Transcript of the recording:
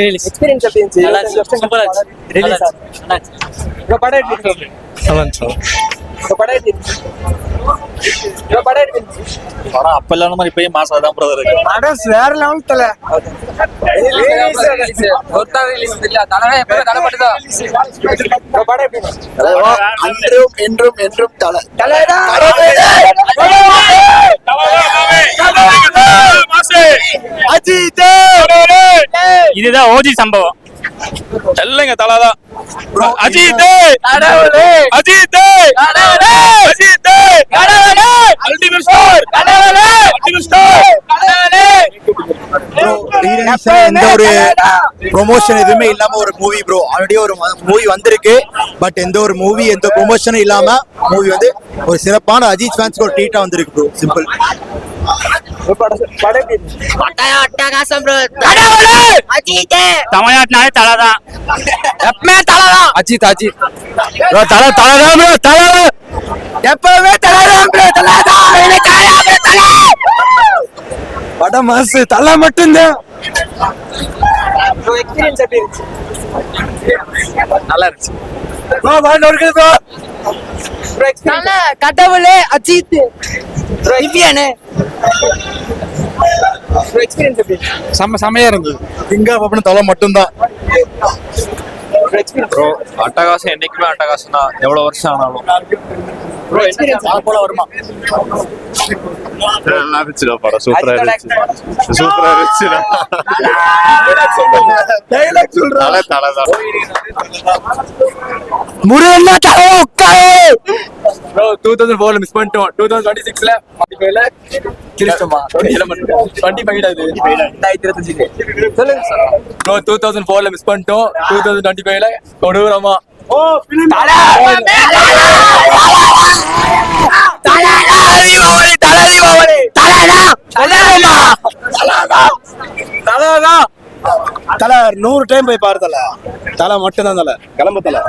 Experience எப்படி இருந்துச்சு? சூப்பரா இருந்துச்சு. ரிலீஸ் இந்த படம் எப்படி இருந்துச்சு? இந்த படம் எப்படி இருந்துச்சு? இந்த படம் எப்படி இருந்துச்சு? படம் அப்ப இல்லாத மாதிரி இப்பயும் மாசா தான் பிரதர் இருக்கு. படம் வேற லெவல் தல. ஒருத்தா ரிலீஸ் இல்ல தலவே எப்பவே தலப்பட்டதா. இந்த படம் எப்படி இருந்துச்சு? அன்றும் என்றும் என்றும் தல தலைடா. அஜித் இதுதான் ஓஜி சம்பவம். இல்லைங்க தலாதான். Ajith Ajith Ajith ultimate star ultimate star. எந்த ஒரு ப்ரொமோஷன் எதுவுமே இல்லாம ஒரு மூவி ப்ரோ. ஆல்ரெடி ஒரு மூவி வந்திருக்கு, பட் எந்த ஒரு மூவி எந்த ப்ரொமோஷனும் இல்லாம மூவி வந்து ஒரு சிறப்பான அஜித் ஃபேன்ஸ்க்கு ஒரு ட்ரீட்டா வந்திருக்கு ப்ரோ. சிம்பிள். படம் எப்படி இருந்துச்சு? அட்டகாசம் ப்ரோ. அஜித் தமிழ்நாட்டுனாலே தலாதான். எப்பமே தலதான். அஜித் அஜித் ப்ரோ தலாதான் ப்ரோ தலாதான். எப்பவே தலதான் ப்ரோ தலதான். படம் மாசு தலை மட்டும்தான். எக்ஸ்பீரியன்ஸ் எப்படி இருந்துச்சு? நல்லா இருந்துச்சு. நல்ல கடவுளே அஜித் திவ்யானே. எக்ஸ்பீரியன்ஸ் எப்படி இருந்துச்சு? செமையா இருந்தது. திங்கா பாப்பன தலை மட்டும்தான். ப்ரோ அட்டகாசம் என்னைக்குமே அட்டகாசம் தான். எவ்வளவு வருஷம் ஆனாலும் போல வருமா? நல்லா இருந்துச்சுடா படம். சூப்பரா இருந்துச்சு. சூப்பரா இருந்துச்சுடா. டைலாக் சொல்றா. தலதான். முருகன்னா தலை உட்காரு. Bro, 2004 மிஸ் பண்ணிட்டோம். 2026ல 25ல கிறிஸ்டமா 25 அது 2025 சொல்லுங்க சார். bro 2004ல மிஸ் பண்ணிட்டோம். 2025ல கொடூரமா தலை 100 டைம் போய் பாரு. தலை மட்டும்தான். தலை கிளம்பு தலை.